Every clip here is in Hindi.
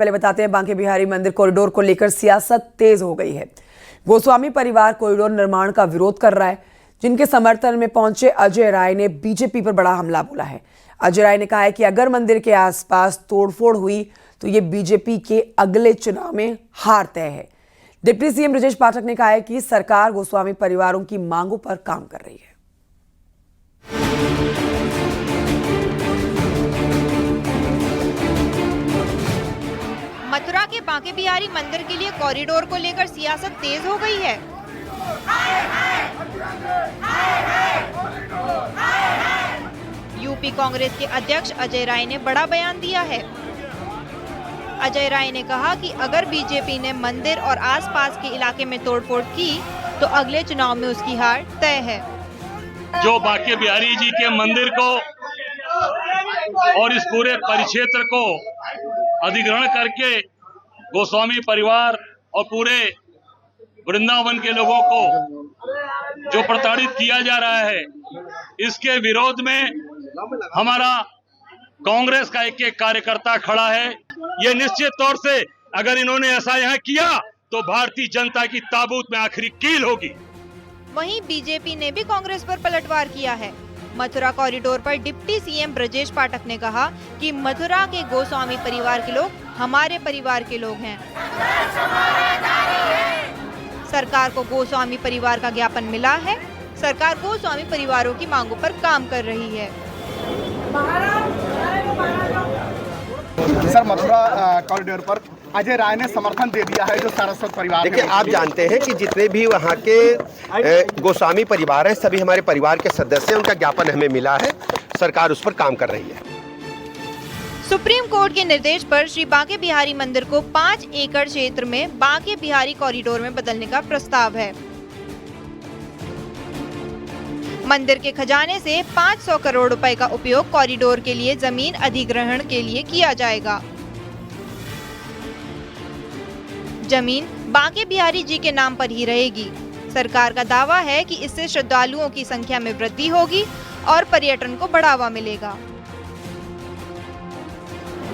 पहले बताते हैं, बांके बिहारी मंदिर कॉरिडोर को लेकर सियासत तेज हो गई है। गोस्वामी परिवार कॉरिडोर निर्माण का विरोध कर रहा है, जिनके समर्थन में पहुंचे अजय राय ने बीजेपी पर बड़ा हमला बोला है। अजय राय ने कहा है कि अगर मंदिर के आसपास तोड़फोड़ हुई तो ये बीजेपी के अगले चुनाव में हार तय है। डिप्टी सीएम ब्रजेश पाठक ने कहा है कि सरकार गोस्वामी परिवारों की मांगों पर काम कर रही है। मथुरा के बांके बिहारी मंदिर के लिए कॉरिडोर को लेकर सियासत तेज हो गई है। यूपी कांग्रेस के अध्यक्ष अजय राय ने बड़ा बयान दिया है। अजय राय ने कहा कि अगर बीजेपी ने मंदिर और आसपास के इलाके में तोड़फोड़ की तो अगले चुनाव में उसकी हार तय है। जो बांके बिहारी जी के मंदिर को और इस पूरे परिक्षेत्र को अधिग्रहण करके गोस्वामी परिवार और पूरे वृंदावन के लोगों को जो प्रताड़ित किया जा रहा है, इसके विरोध में हमारा कांग्रेस का एक कार्यकर्ता खड़ा है। ये निश्चित तौर से अगर इन्होंने ऐसा यहाँ किया तो भारतीय जनता की ताबूत में आखिरी कील होगी। वहीं बीजेपी ने भी कांग्रेस पर पलटवार किया है। मथुरा कॉरिडोर पर डिप्टी सीएम ब्रजेश पाठक ने कहा कि मथुरा के गोस्वामी परिवार के लोग हमारे परिवार के लोग हैं। सरकार को गोस्वामी परिवार का ज्ञापन मिला है। सरकार गोस्वामी परिवारों की मांगों पर काम कर रही है। सर, मथुरा कॉरिडोर पर अजय राय ने समर्थन दे दिया है जो सारस्वत परिवार। देखिए, आप जानते हैं कि जितने भी वहाँ के गोस्वामी परिवार हैं, सभी हमारे परिवार के सदस्य हैं। उनका ज्ञापन हमें मिला है, सरकार उस पर काम कर रही है। सुप्रीम कोर्ट के निर्देश पर श्री बांके बिहारी मंदिर को 5 एकड़ क्षेत्र में बांके बिहारी कॉरिडोर में बदलने का प्रस्ताव है। मंदिर के खजाने से 500 करोड़ रुपए का उपयोग कॉरिडोर के लिए जमीन अधिग्रहण के लिए किया जाएगा। जमीन बांके बिहारी जी के नाम पर ही रहेगी। सरकार का दावा है कि इससे श्रद्धालुओं की संख्या में वृद्धि होगी और पर्यटन को बढ़ावा मिलेगा।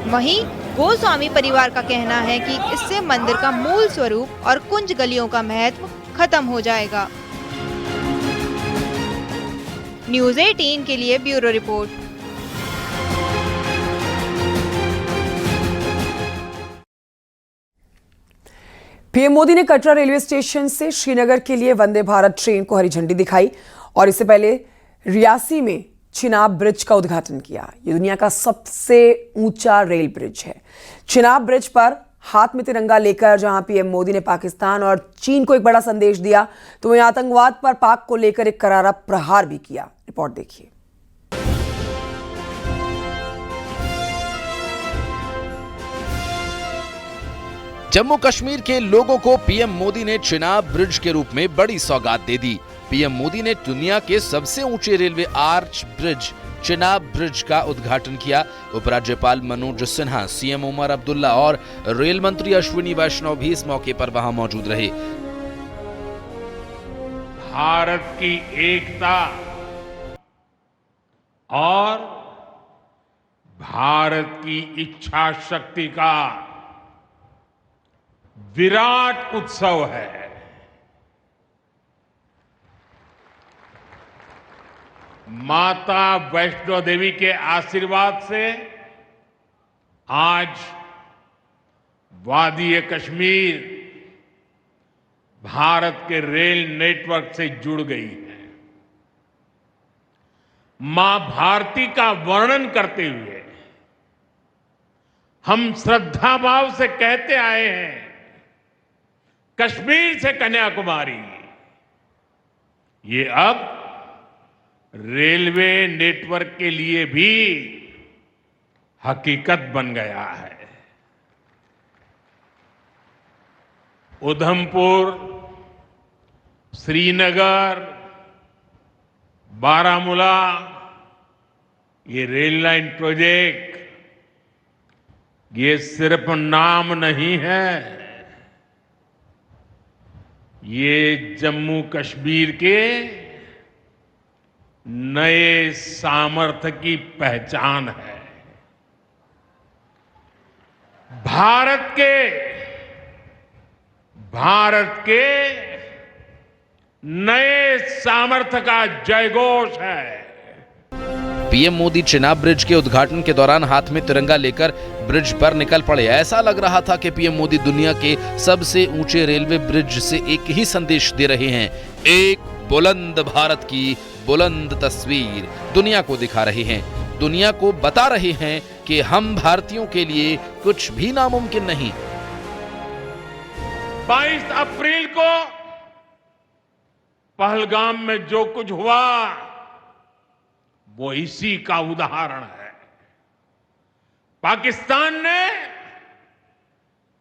वहीं गोस्वामी परिवार का कहना है कि इससे मंदिर का मूल स्वरूप और कुंज गलियों का महत्व खत्म हो जाएगा। न्यूज़ 18 के लिए ब्यूरो रिपोर्ट। पीएम मोदी ने कटरा रेलवे स्टेशन से श्रीनगर के लिए वंदे भारत ट्रेन को हरी झंडी दिखाई और इससे पहले रियासी में चिनाब ब्रिज का उद्घाटन किया। ये दुनिया का सबसे ऊंचा रेल ब्रिज है। चिनाब ब्रिज पर हाथ में तिरंगा लेकर जहां पीएम मोदी ने पाकिस्तान और चीन को एक बड़ा संदेश दिया, तो वहीं आतंकवाद पर पाक को लेकर एक करारा प्रहार भी किया। रिपोर्ट देखिए। जम्मू कश्मीर के लोगों को पीएम मोदी ने चिनाब ब्रिज के रूप में बड़ी सौगात दे दी। पीएम मोदी ने दुनिया के सबसे ऊंचे railway arch bridge Chenab bridge का उद्घाटन किया। उपराज्यपाल मनोज सिन्हा, सीएम उमर अब्दुल्ला और रेल मंत्री अश्विनी वैष्णव भी इस मौके पर वहां मौजूद रहे। भारत की एकता और भारत की इच्छा शक्ति का विराट उत्सव है। माता वैष्णो देवी के आशीर्वाद से आज वादी कश्मीर भारत के रेल नेटवर्क से जुड़ गई है। मां भारती का वर्णन करते हुए हम श्रद्धा भाव से कहते आए हैं, कश्मीर से कन्याकुमारी। ये अब रेलवे नेटवर्क के लिए भी हकीकत बन गया है। उधमपुर, श्रीनगर, बारामूला, ये रेल लाइन प्रोजेक्ट ये सिर्फ नाम नहीं है, ये जम्मू कश्मीर के नए सामर्थ्य की पहचान है। भारत के नए सामर्थ्य का जयघोष है। पीएम मोदी चिनाब ब्रिज के उद्घाटन के दौरान हाथ में तिरंगा लेकर ब्रिज पर निकल पड़े। ऐसा लग रहा था कि पीएम मोदी दुनिया के सबसे ऊंचे रेलवे ब्रिज से एक ही संदेश दे रहे हैं, एक बुलंद भारत की बुलंद तस्वीर दुनिया को दिखा रहे हैं, दुनिया को बता रहे हैं कि हम भारतीयों के लिए कुछ भी नामुमकिन नहीं। 22 अप्रैल को पहलगाम में जो कुछ हुआ वो इसी का उदाहरण है। पाकिस्तान ने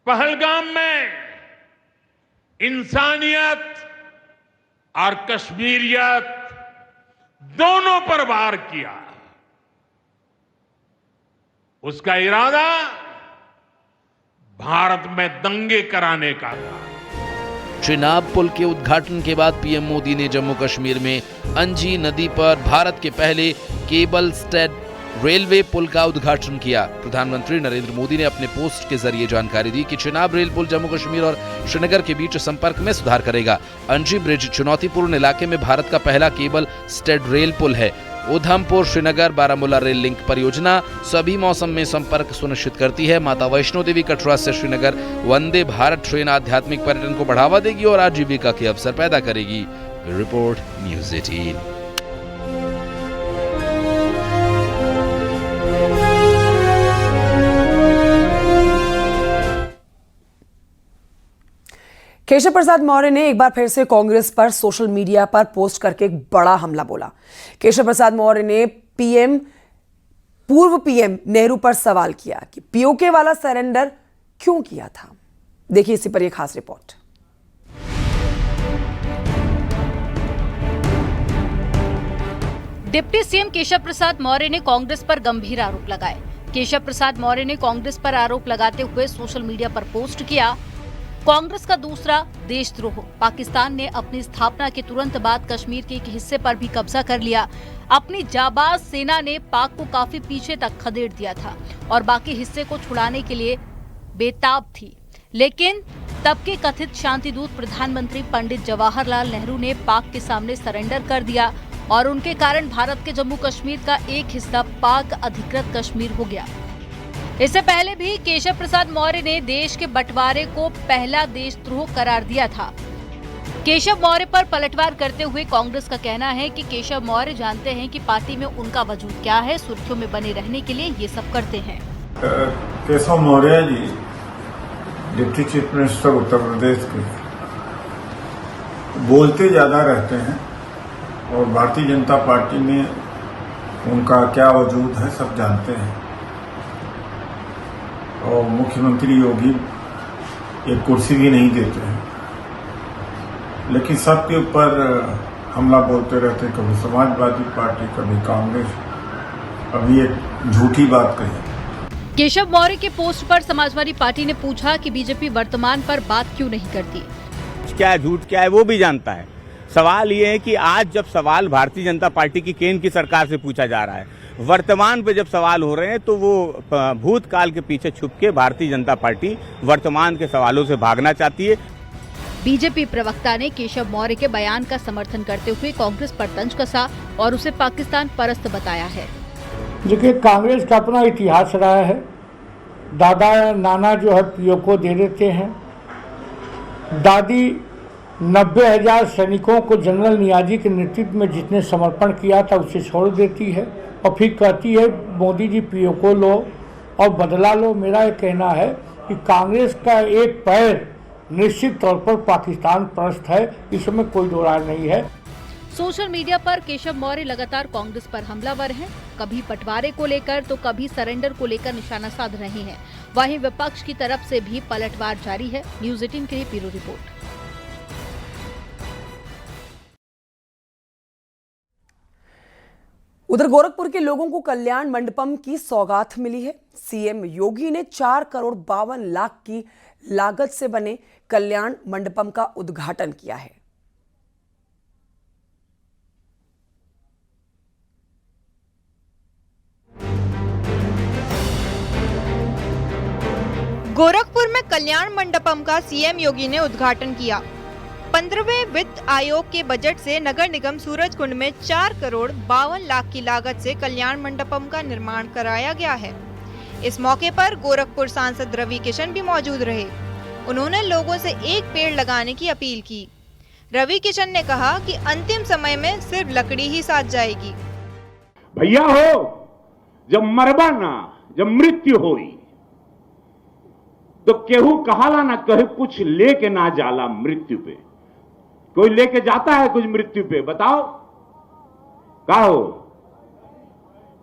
पहलगाम में इंसानियत और कश्मीरियत दोनों पर वार किया। उसका इरादा भारत में दंगे कराने का था। चिनाब पुल के उद्घाटन के बाद पीएम मोदी ने जम्मू कश्मीर में अंजी नदी पर भारत के पहले केबल स्टेड रेलवे पुल का उद्घाटन किया। प्रधानमंत्री नरेंद्र मोदी ने अपने पोस्ट के जरिए जानकारी दी कि चिनाब रेल पुल जम्मू कश्मीर और श्रीनगर के बीच संपर्क में सुधार करेगा। अंजी ब्रिज चुनौतीपूर्ण इलाके में भारत का पहला केबल स्टेड रेल पुल है। उधमपुर श्रीनगर बारामूला रेल लिंक परियोजना सभी मौसम में संपर्क सुनिश्चित करती है। माता वैष्णो देवी कटरा से श्रीनगर वंदे भारत ट्रेन आध्यात्मिक पर्यटन को बढ़ावा देगी और आजीविका के अवसर पैदा करेगी। Report news 18। केशव प्रसाद मौर्य ने एक बार फिर से कांग्रेस पर सोशल मीडिया पर पोस्ट करके एक बड़ा हमला बोला। केशव प्रसाद मौर्य ने पूर्व पीएम नेहरू पर सवाल किया कि पीओके वाला सरेंडर क्यों किया था। देखिए इसी पर यह खास report. Deputy CM Keshav Prasad Maurya ने कांग्रेस पर गंभीर आरोप लगाए। केशव प्रसाद मौर्य ने कांग्रेस पर आरोप लगाते हुए सोशल मीडिया पर पोस्ट किया, कांग्रेस का दूसरा देशद्रोह। पाकिस्तान ने अपनी स्थापना के तुरंत बाद कश्मीर के एक हिस्से पर भी कब्जा कर लिया। अपनी जाबाज सेना ने पाक को काफी पीछे तक खदेड़ दिया था और बाकी हिस्से को छुड़ाने के लिए बेताब थी। लेकिन तब के कथित शांति दूत प्रधानमंत्री पंडित जवाहरलाल नेहरू ने पाक के सामने सरेंडर कर दिया और उनके कारण भारत के जम्मू कश्मीर का एक हिस्सा पाक अधिकृत कश्मीर हो गया। इससे पहले भी केशव प्रसाद मौर्य ने देश के बंटवारे को पहला देशद्रोह करार दिया था। केशव मौर्य पर पलटवार करते हुए कांग्रेस का कहना है कि केशव मौर्य जानते हैं कि पार्टी में उनका वजूद क्या है, सुर्खियों में बने रहने के लिए ये सब करते हैं। Keshav Maurya ji deputy chief minister Uttar Pradesh के बोलते ज्यादा रहते हैं और भारतीय जनता पार्टी में उनका क्या वजूद है सब जानते हैं। और मुख्यमंत्री योगी एक कुर्सी भी नहीं देते हैं, लेकिन सबके ऊपर हमला बोलते रहते, कभी समाजवादी पार्टी, कभी कांग्रेस, अभी एक झूठी बात कही। केशव मौर्य के पोस्ट पर समाजवादी पार्टी ने पूछा कि बीजेपी वर्तमान पर बात क्यों नहीं करती। क्या है झूठ क्या है वो भी जानता है। सवाल ये है कि आज जब सवाल भारतीय जनता पार्टी की केंद्र की सरकार से पूछा जा रहा है, वर्तमान पे जब सवाल हो रहे हैं तो वो भूतकाल के पीछे छुप के भारतीय जनता पार्टी वर्तमान के सवालों से भागना चाहती है। बीजेपी प्रवक्ता ने केशव मौर्य के बयान का समर्थन करते हुए कांग्रेस पर तंज कसा और उसे पाकिस्तान परस्त बताया है। देखिए, कांग्रेस का अपना इतिहास रहा है। दादा नाना जो है पीओ को दे देते हैं। दादी 90,000 सैनिकों को जनरल नियाजी के नेतृत्व में जिसने समर्पण किया था उसे छोड़ देती है और फिर कहती है मोदी जी पीओ को लो और बदला लो। मेरा ये कहना है कि कांग्रेस का एक पैर निश्चित तौर पर पाकिस्तान परस्त है, इसमें कोई दो राय नहीं है। सोशल मीडिया पर केशव मौर्य लगातार कांग्रेस पर हमलावर हैं। कभी बंटवारे को लेकर तो कभी सरेंडर को लेकर निशाना साध रहे हैं। वहीं विपक्ष की तरफ से भी पलटवार जारी है। न्यूज़ 18 के लिए ब्यूरो रिपोर्ट। उधर गोरखपुर के लोगों को कल्याण मंडपम की सौगात मिली है। सीएम योगी ने 4 करोड़ 52 लाख की लागत से बने कल्याण मंडपम का उद्घाटन किया है। गोरखपुर में कल्याण मंडपम का सीएम योगी ने उद्घाटन किया। 15वें वित्त आयोग के बजट से नगर निगम सूरजकुंड में 4 करोड़ 52 लाख की लागत से कल्याण मंडपम का निर्माण कराया गया है। इस मौके पर गोरखपुर सांसद रवि किशन भी मौजूद रहे। उन्होंने लोगों से एक पेड़ लगाने की अपील की। रवि किशन ने कहा कि अंतिम समय में सिर्फ लकड़ी ही साथ जाएगी। भैया हो, जब मरबा ना, जब मृत्यु होई तो केहू कहाला ना कहे कुछ लेके ना जाला मृत्यु पे। कोई लेके जाता है कुछ मृत्यु पे? बताओ का हो?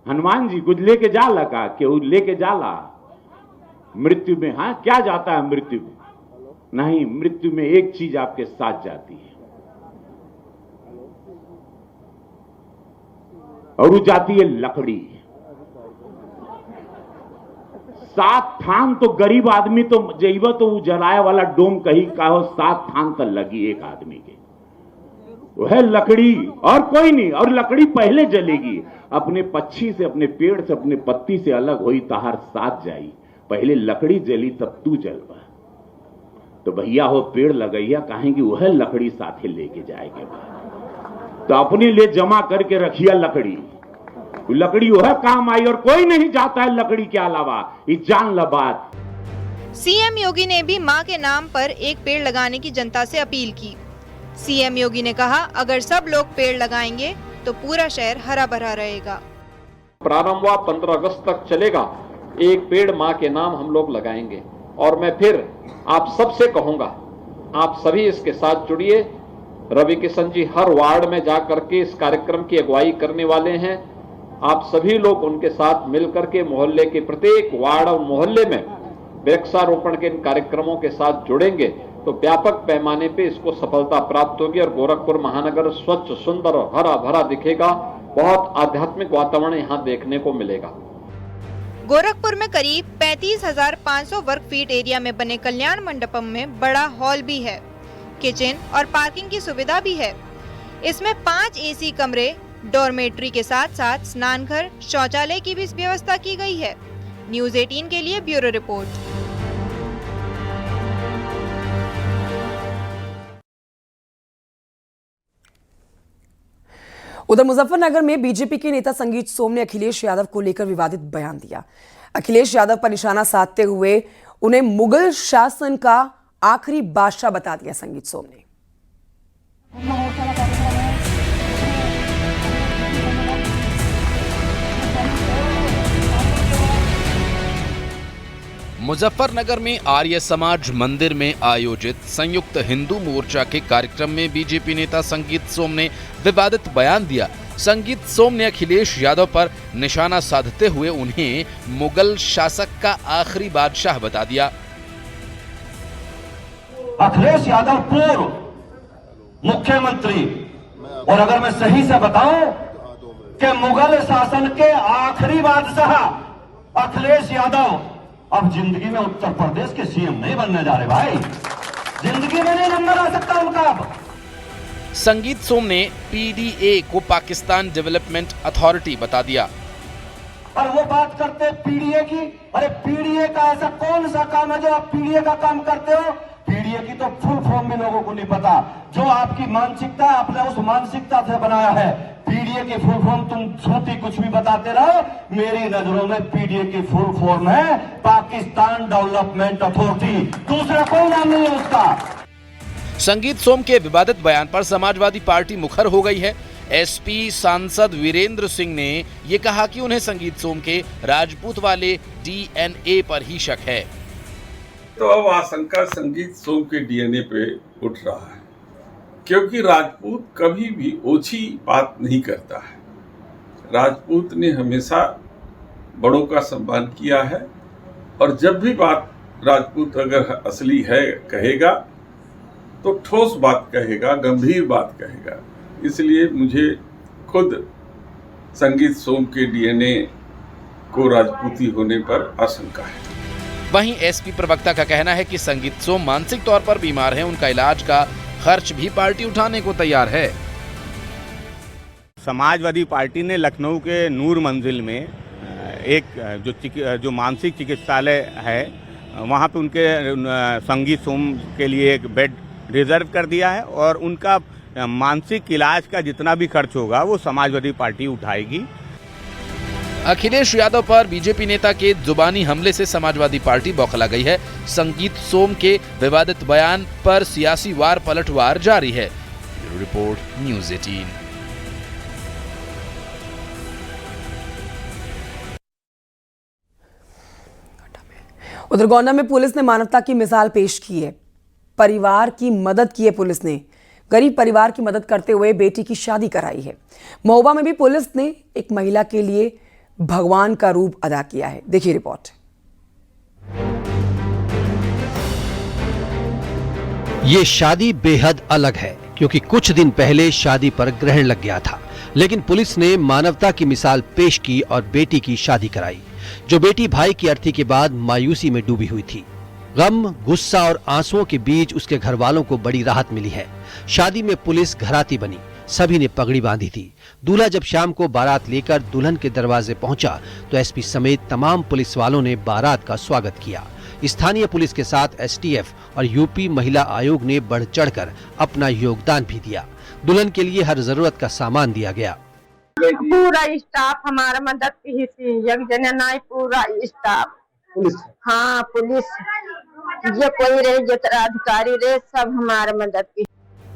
हनुमान जी कुछ लेके जाला का? केहू लेके जाला मृत्यु में? हाँ, क्या जाता है मृत्यु में? नहीं, मृत्यु में एक चीज आपके साथ जाती है और वो जाती है लकड़ी। 7 थान तो गरीब आदमी तो जइबा तो वो जलाए वाला डोम कहीं का हो, 7 थान तो लगी एक आदमी के, वो है लकड़ी और कोई नहीं। और लकड़ी पहले जलेगी, अपने पक्षी से, अपने पेड़ से, अपने पत्ती से अलग हुई तहार साथ जाई। पहले लकड़ी जली तब तू जलवा। तो भैया हो, पेड़ लगैया कहेंगे वह लकड़ी साथे लेके जाएंगे। तो अपने लिए जमा करके रखिया लकड़ी, लकड़ी वह काम आई और कोई नहीं जाता है लकड़ी के अलावा। ये जान ला बात। सीएम योगी ने भी मां के नाम पर एक पेड़ लगाने की जनता से अपील की। सीएम योगी ने कहा, अगर सब लोग पेड़ लगाएंगे तो पूरा शहर हरा भरा रहेगा। प्रारंभ हुआ 15 अगस्त तक चलेगा। एक पेड़ मां के नाम हम लोग लगाएंगे और मैं फिर आप सबसे कहूंगा, आप सभी इसके साथ जुड़िए। रवि किशन जी हर वार्ड में जाकर के इस कार्यक्रम की अगुवाई करने वाले हैं। आप सभी लोग उनके साथ मिलकर के मोहल्ले के प्रत्येक वार्ड और मोहल्ले में वृक्षारोपण के इन कार्यक्रमों के साथ जुड़ेंगे तो व्यापक पैमाने पे इसको सफलता प्राप्त होगी और गोरखपुर महानगर स्वच्छ, सुंदर और हरा भरा दिखेगा। बहुत आध्यात्मिक वातावरण यहाँ देखने को मिलेगा। गोरखपुर में करीब 35,500 वर्ग फीट एरिया में बने कल्याण मंडपम में बड़ा हॉल भी है, किचन और पार्किंग की सुविधा भी है। इसमें 5 एसी कमरे, डॉर्मेट्री के साथ साथ स्नानघर, शौचालय की भी व्यवस्था की गई है। न्यूज़ 18 के लिए ब्यूरो रिपोर्ट। उधर मुजफ्फरनगर में बीजेपी के नेता संगीत सोम ने अखिलेश यादव को लेकर विवादित बयान दिया। अखिलेश यादव पर निशाना साधते हुए उन्हें मुगल शासन का आखिरी बादशाह बता दिया संगीत सोम ने। मुजफ्फरनगर में आर्य समाज मंदिर में आयोजित संयुक्त हिंदू मोर्चा के कार्यक्रम में बीजेपी नेता संगीत सोम ने विवादित बयान दिया। संगीत सोम ने अखिलेश यादव पर निशाना साधते हुए उन्हें मुगल शासक का आखिरी बादशाह बता दिया। अखिलेश यादव पूर्व मुख्यमंत्री, और अगर मैं सही से बताऊं कि मुगल शासन के आखिरी बादशाह अखिलेश यादव अब जिंदगी में उत्तर प्रदेश के सीएम नहीं बनने जा रहे भाई। जिंदगी में नहीं नंबर आ सकता उनका। अब संगीत सोम ने पीडीए को पाकिस्तान डेवलपमेंट अथॉरिटी बता दिया। और वो बात करते पीडीए की। अरे पीडीए का ऐसा कौन सा काम है जो आप पीडीए का काम करते हो? पीडीए की तो फुल फॉर्म भी लोगों को नहीं पता। जो आपकी मानसिकता आपने उस मानसिकता से बनाया है। पीडीए की फुल फॉर्म तुम झूठी कुछ भी बताते रहो। मेरी नजरों में पीडीए की फुल फॉर्म है पाकिस्तान डेवलपमेंट अथॉरिटी, दूसरा कोई नाम नहीं है उसका। संगीत सोम के विवादित बयान पर समाजवादी पार्टी मुखर हो गई है। एसपी सांसद वीरेंद्र सिंह ने ये कहा कि उन्हें संगीत सोम के राजपूत वाले डीएनए पर ही शक है। तो अब आशंका संगीत सोम के डीएनए पे उठ रहा है, क्योंकि राजपूत कभी भी ओछी बात नहीं करता है। राजपूत ने हमेशा बड़ों का सम्मान किया है और जब भी बात राजपूत अगर असली है कहेगा तो ठोस बात कहेगा, गंभीर बात कहेगा। इसलिए मुझे खुद संगीत सोम के डीएनए को राजपूती होने पर आशंका है। वहीं एसपी प्रवक्ता का कहना है कि संगीत सोम मानसिक तौर पर बीमार हैं, उनका इलाज का खर्च भी पार्टी उठाने को तैयार है। समाजवादी पार्टी ने लखनऊ के नूर मंजिल में एक जो मानसिक चिकित्सालय है वहाँ पे उनके संगीत सोम के लिए एक बेड रिजर्व कर दिया है और उनका मानसिक इलाज का जितना भी खर्च होगा वो समाजवादी पार्टी उठाएगी। अखिलेश यादव पर बीजेपी नेता के जुबानी हमले से समाजवादी पार्टी बौखला गई है। संगीत सोम के विवादित बयान पर सियासी वार पलटवार जारी है। Bureau report, news 18। उधर गोंडा में पुलिस ने मानवता की मिसाल पेश की है। परिवार की मदद की है पुलिस ने। गरीब परिवार की मदद करते हुए बेटी की शादी कराई है। महोबा में भी पुलिस ने एक महिला के लिए भगवान का रूप अदा किया है। देखिए रिपोर्ट। ये शादी बेहद अलग है क्योंकि कुछ दिन पहले शादी पर ग्रहण लग गया था, लेकिन पुलिस ने मानवता की मिसाल पेश की और बेटी की शादी कराई। जो बेटी भाई की अर्थी के बाद मायूसी में डूबी हुई थी। गम, गुस्सा और आंसुओं के बीच उसके घर वालों को बड़ी राहत मिली है। शादी में पुलिस घराती बनी, सभी ने पगड़ी बांधी थी। दूल्हा जब शाम को बारात लेकर दुल्हन के दरवाजे पहुंचा तो एसपी समेत तमाम पुलिस वालों ने बारात का स्वागत किया। स्थानीय पुलिस के साथ एसटीएफ और यूपी महिला आयोग ने बढ़ चढ़कर अपना योगदान भी दिया। दुल्हन के लिए हर जरूरत का सामान दिया गया। पूरा स्टाफ हमारा मदद की थी, एक जना नहीं पूरा स्टाफ पुलिस। हाँ पुलिस जो कोई रहे, जो अधिकारी रहे, सब हमारा मदद की।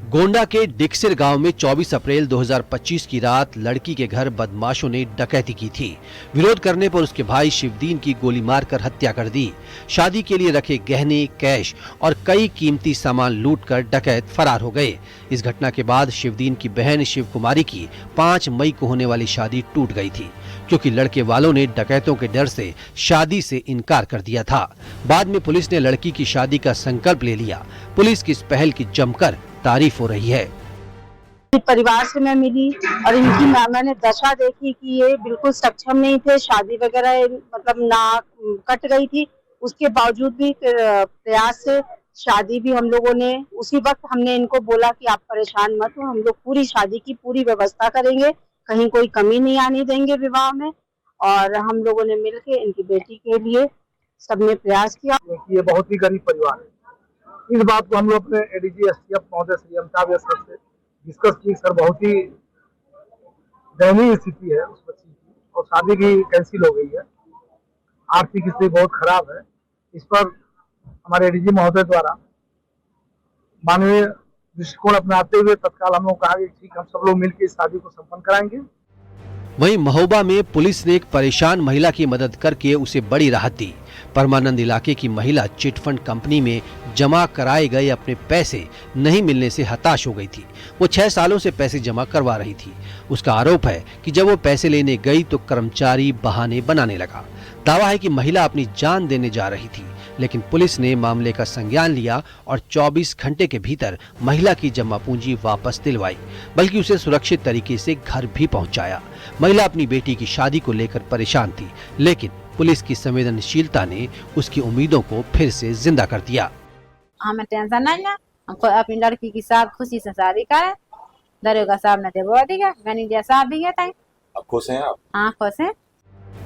गोंडा के डिक्सिर गांव में 24 अप्रैल 2025 की रात लड़की के घर बदमाशों ने डकैती की थी। विरोध करने पर उसके भाई शिवदीन की गोली मारकर हत्या कर दी। शादी के लिए रखे गहने, कैश और कई कीमती सामान लूटकर डकैत फरार हो गए। इस घटना के बाद शिवदीन की बहन शिव कुमारी की 5 मई को होने वाली शादी टूट गई थी, क्योंकि लड़के वालों ने डकैतों के डर से शादी से इनकार कर दिया था। बाद में पुलिस ने लड़की की शादी का संकल्प ले लिया। पुलिस की इस पहल की जमकर तारीफ हो रही है। परिवार से मैं मिली और इनकी मैंने दशा देखी कि ये बिल्कुल सक्षम नहीं थे, शादी वगैरह मतलब नाक कट गई थी। उसके बावजूद भी प्रयास से शादी भी हम लोगों ने, उसी वक्त हमने इनको बोला कि आप परेशान मत हो, हम लोग पूरी शादी की पूरी व्यवस्था करेंगे, कहीं कोई कमी नहीं आने देंगे विवाह में। और हम लोगों ने मिलकर इनकी बेटी के लिए सबने प्रयास किया। ये बहुत ही गरीब परिवार है। इस बात को हम लोग अपने एडीजी एसटीएफ महोदय श्री अमिताभ सर से डिस्कस की। सर बहुत ही दयनीय स्थिति है उस बच्ची की और शादी भी कैंसिल हो गई है। आर्थिक स्थिति बहुत खराब है। इस पर हमारे एडीजी महोदय द्वारा मानवीय दृष्टिकोण अपनाते हुए तत्काल हम लोग कहा कि ठीक हम सब लोग मिलकर इस शादी को संपन्न कराएंगे। वहीं महोबा में पुलिस ने एक परेशान महिला की मदद करके उसे बड़ी राहत दी। परमानंद इलाके की महिला चिटफंड कंपनी में जमा कराए गए अपने पैसे नहीं मिलने से हताश हो गई थी। वो 6 सालों से पैसे जमा करवा रही थी। उसका आरोप है कि जब वो पैसे लेने गई तो कर्मचारी बहाने बनाने लगा। दावा है कि महिला अपनी जान देने जा रही थी, लेकिन पुलिस ने मामले का संज्ञान लिया और 24 घंटे के भीतर महिला की जमा पूंजी वापस दिलवाई, बल्कि उसे सुरक्षित तरीके से घर भी पहुंचाया। महिला अपनी बेटी की शादी को लेकर परेशान थी, लेकिन पुलिस की संवेदनशीलता ने उसकी उम्मीदों को फिर से जिंदा कर दिया। हमें टेंशन नहीं है, हमको अपनी लड़की की साथ खुशी से शादी करें। दरोगा साहब ने देवा दिया, मैनेजर साहब भी गए। खुश हैं आप? हाँ खुश हैं।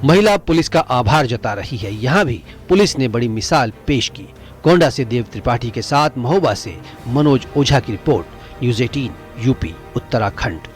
महिला पुलिस का आभार जता रही है। यहाँ भी पुलिस ने बड़ी मिसाल पेश की। गोंडा से देव त्रिपाठी के साथ महोबा से मनोज ओझा की रिपोर्ट, न्यूज़ 18 यूपी उत्तराखंड।